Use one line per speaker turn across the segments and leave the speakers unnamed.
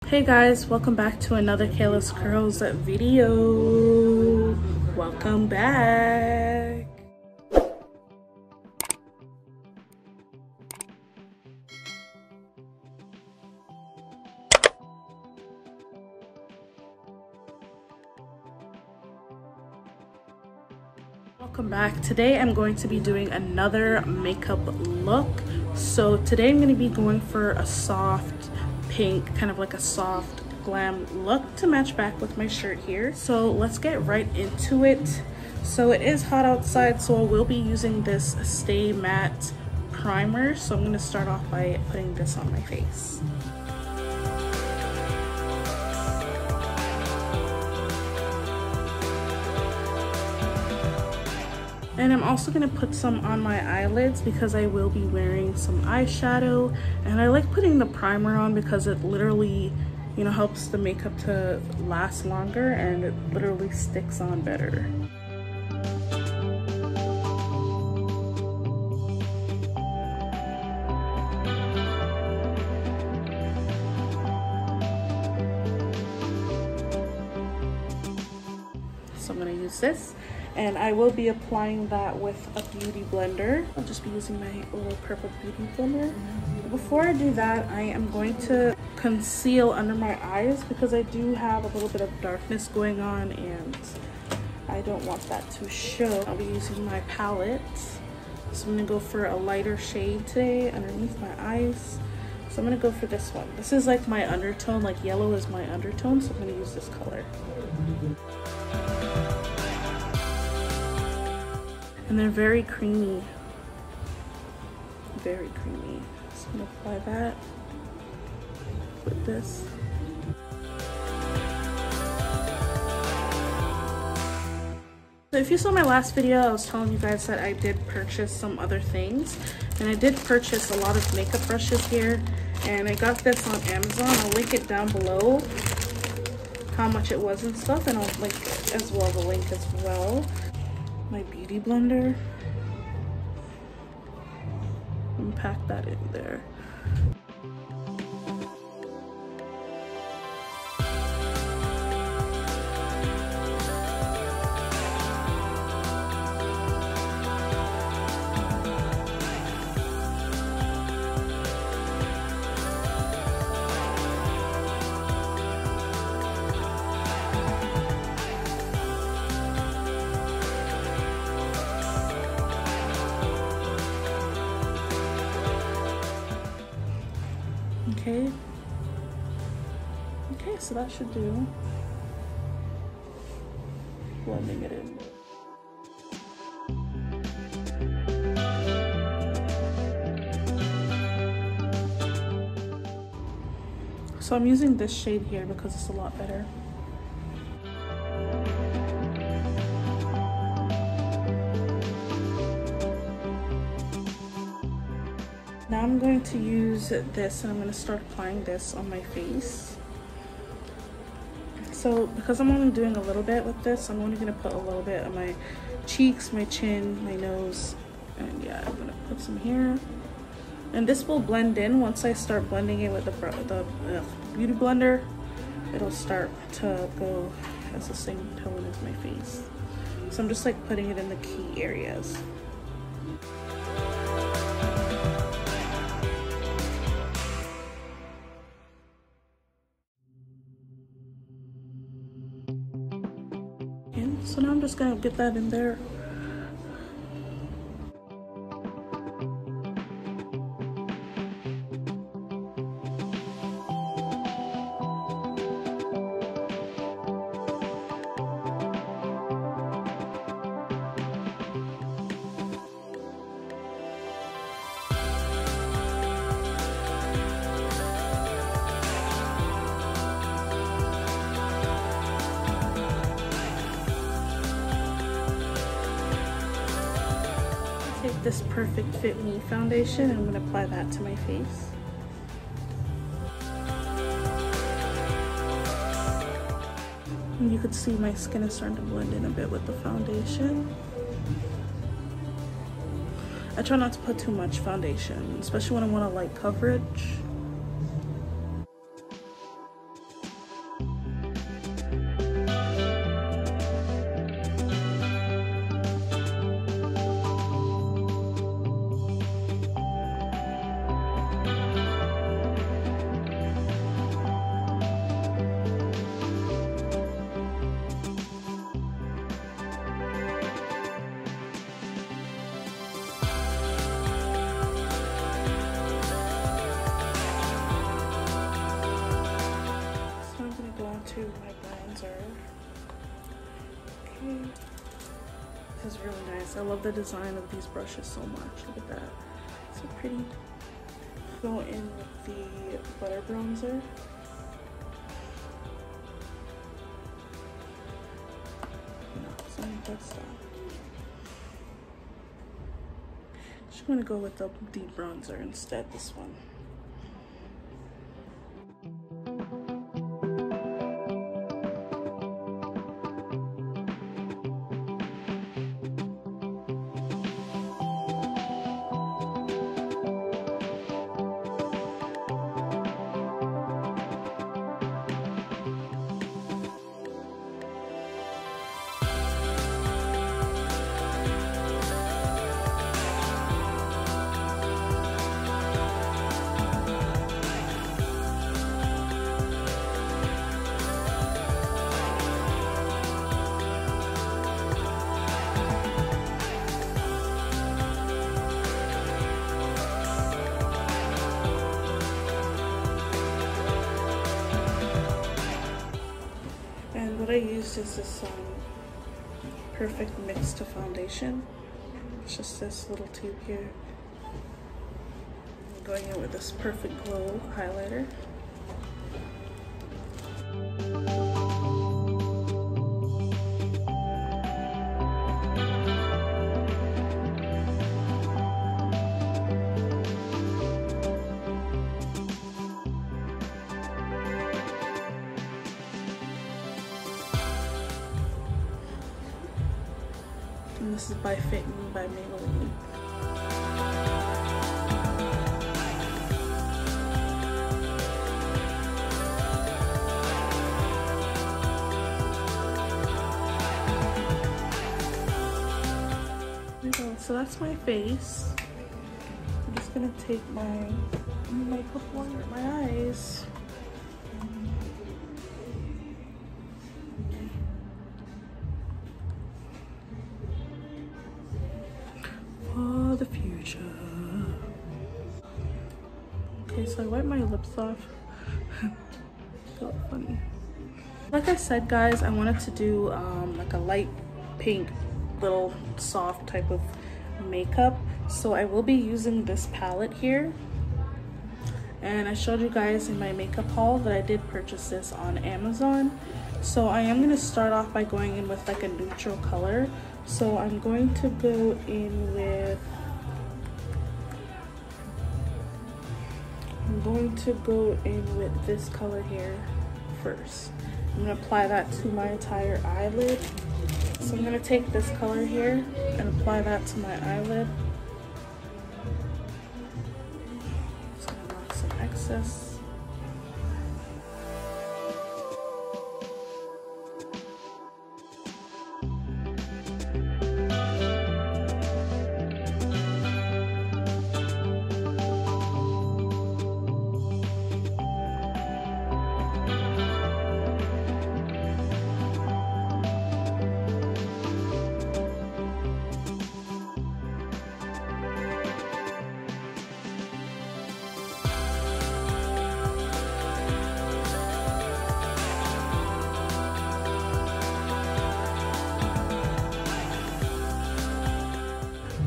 Hey guys, welcome back to another Kayla's Curls video. Welcome back. Welcome back. Today I'm going to be doing another makeup look. So today I'm going to be going for a soft pink, kind of like a soft glam look to match back with my shirt here. So let's get right into it. So it is hot outside, so I will be using this Stay Matte primer. So I'm going to start off by putting this on my face. And I'm also going to put some on my eyelids because I will be wearing some eyeshadow. And I like putting the primer on because it literally, you know, helps the makeup to last longer and it literally sticks on better. So I'm going to use this. And I will be applying that with a beauty blender. I'll just be using my little purple beauty blender. Before I do that, I am going to conceal under my eyes because I do have a little bit of darkness going on and I don't want that to show. I'll be using my palette. So I'm gonna go for a lighter shade today underneath my eyes. So I'm gonna go for this one. This is like my undertone, like yellow is my undertone, so I'm gonna use this color. And they're very creamy, very creamy. So I'm gonna apply that with this. So if you saw my last video, I was telling you guys that I did purchase some other things. And I did purchase a lot of makeup brushes here. And I got this on Amazon. I'll link it down below, how much it was and stuff. And I'll link as well the link as well. My beauty blender and pack that in there. Okay, so that should do. Blending it in. So I'm using this shade here because it's a lot better. Now I'm going to use this and I'm going to start applying this on my face. So because I'm only doing a little bit with this, I'm only going to put a little bit on my cheeks, my chin, my nose, and yeah, I'm going to put some here. And this will blend in once I start blending it with the beauty blender. It'll start to go as the same tone as my face. So I'm just like putting it in the key areas. So now I'm just gonna get that in there. This Perfect Fit Me foundation and I'm going to apply that to my face. And you can see my skin is starting to blend in a bit with the foundation. I try not to put too much foundation, especially when I want a light coverage. is really nice. I love the design of these brushes so much. Look at that. So pretty. Go in with the butter bronzer. No, something like that. Just gonna go with the deep bronzer instead, this one. What I used is this Perfect Mix to Foundation. It's just this little tube here. I'm going in with this Perfect Glow highlighter. And this is by Fit Me by Maybelline. There we go. So that's my face. I'm just gonna take my makeup liner at my eyes. For the future. Okay, so I wiped my lips off. Felt funny. Like I said, guys, I wanted to do like a light pink, little soft type of makeup. So I will be using this palette here. And I showed you guys in my makeup haul that I did purchase this on Amazon. So I am going to start off by going in with like a neutral color. So I'm going to go in with, this color here first. I'm going to apply that to my entire eyelid. So I'm going to take this color here and apply that to my eyelid. Just going to knock some excess.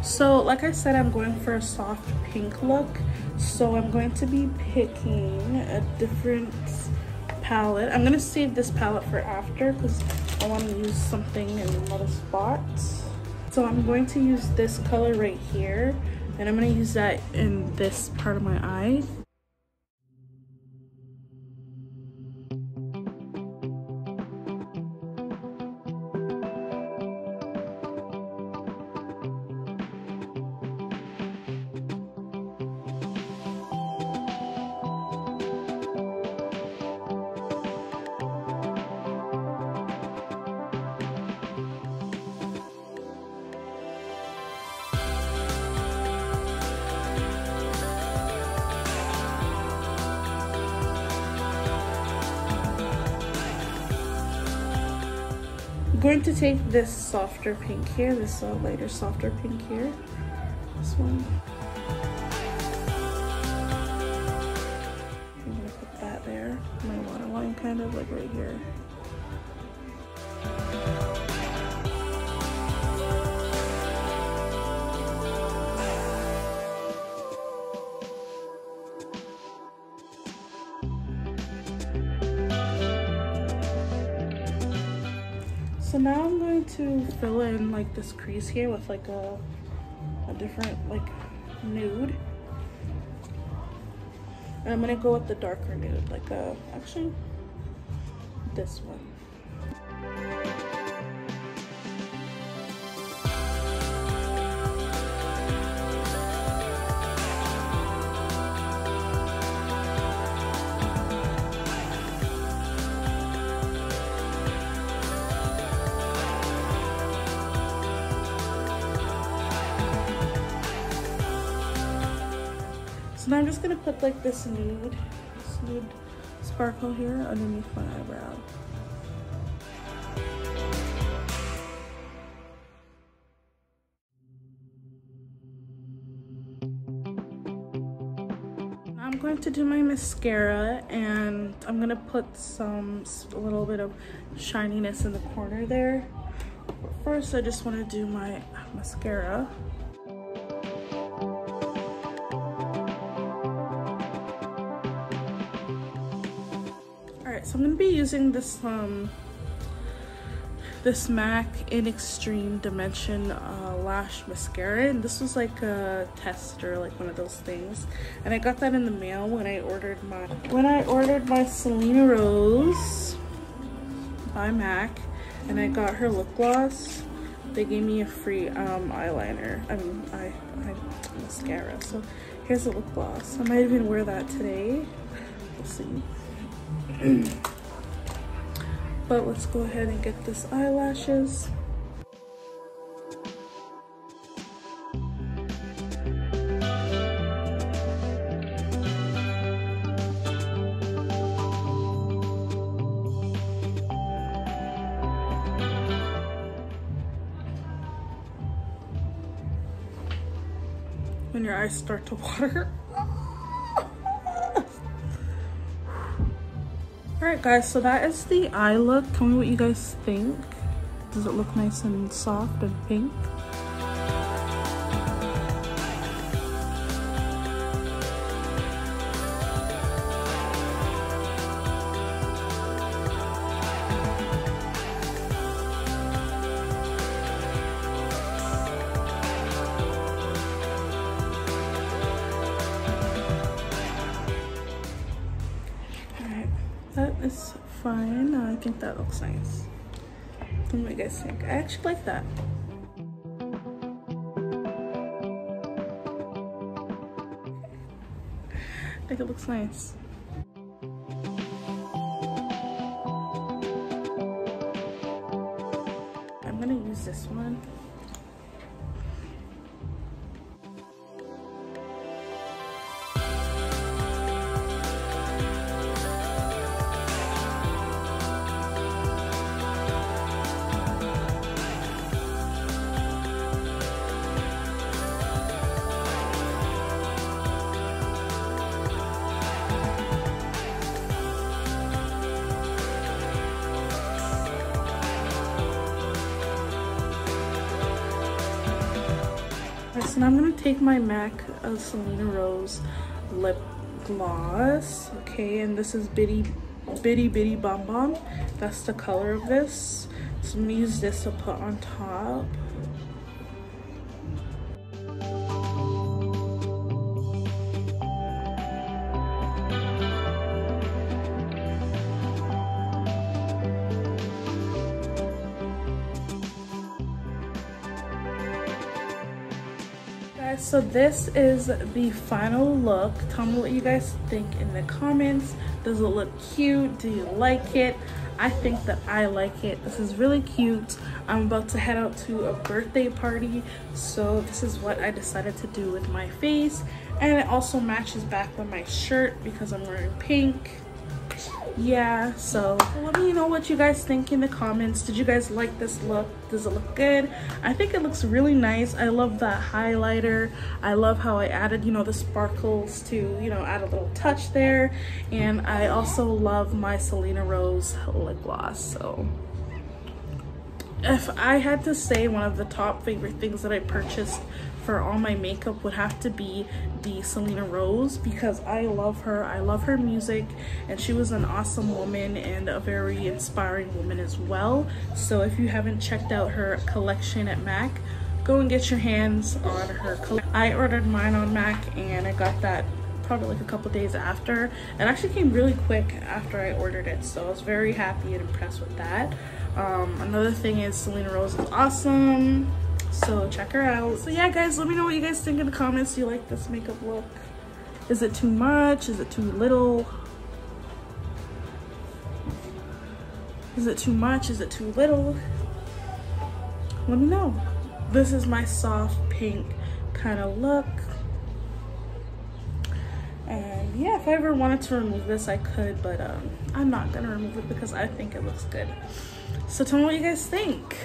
So like I said, I'm going for a soft pink look. So I'm going to be picking a different palette. I'm going to save this palette for after because I want to use something in another spot. So I'm going to use this color right here. And I'm going to use that in this part of my eye. I'm going to take this softer pink here, this lighter, softer pink here, this one. I'm going to put that there, my waterline kind of like right here. So now I'm going to fill in like this crease here with like a different like nude. And I'm gonna go with the darker nude, like actually this one. So now I'm just gonna put like this nude sparkle here underneath my eyebrow. Now I'm going to do my mascara, and I'm gonna put a little bit of shininess in the corner there. But first, I just want to do my mascara. So I'm gonna be using this this MAC in Extreme Dimension Lash mascara, and this was like a tester, like one of those things, and I got that in the mail when I ordered my Selena Rose by MAC, and I got her lip gloss. They gave me a free eyeliner, mascara. So here's the lip gloss. I might even wear that today. We'll see. But let's go ahead and get this eyelashes. When your eyes start to water. Alright guys, so that is the eye look. Tell me what you guys think. Does it look nice and soft and pink? That is fine. I think that looks nice. What do you guys think? I actually like that. I think it looks nice. I'm gonna use this one. So now I'm going to take my MAC Selena Rose lip gloss, okay, and this is Bidi Bom Bom. That's the color of this. So I'm going to use this to put on top. So this is the final look. Tell me what you guys think in the comments. Does it look cute? Do you like it? I think that I like it. This is really cute. I'm about to head out to a birthday party, so this is what I decided to do with my face, and it also matches back with my shirt because I'm wearing pink. Yeah, so let me know what you guys think in the comments. Did you guys like this look? Does it look good? I think it looks really nice. I love that highlighter. I love how I added, you know, the sparkles to, you know, add a little touch there. And I also love my Selena Rose lip gloss. So if I had to say one of the top favorite things that I purchased for all my makeup would have to be the Selena Rose, because I love her. I love her music, and she was an awesome woman and a very inspiring woman as well. So if you haven't checked out her collection at MAC, go and get your hands on her collection. I ordered mine on MAC and I got that probably like a couple days after. It actually came really quick after I ordered it, so I was very happy and impressed with that. Another thing is Selena Rose is awesome, so check her out. So yeah guys, let me know what you guys think in the comments. Do you like this makeup look? Is it too much? Is it too little? Is it too much? Is it too little? Let me know. This is my soft pink kind of look. And yeah, if I ever wanted to remove this, I could, but I'm not gonna remove it because I think it looks good. So tell me what you guys think.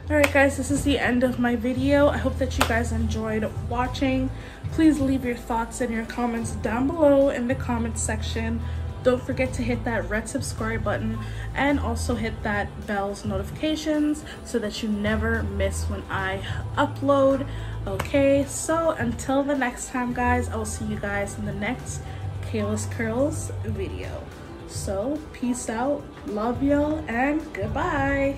Alright guys, this is the end of my video. I hope that you guys enjoyed watching. Please leave your thoughts and your comments down below in the comments section. Don't forget to hit that red subscribe button and also hit that bell's notifications so that you never miss when I upload. Okay, so until the next time guys, I will see you guys in the next Kayla's Curls video. So peace out, love y'all, and goodbye.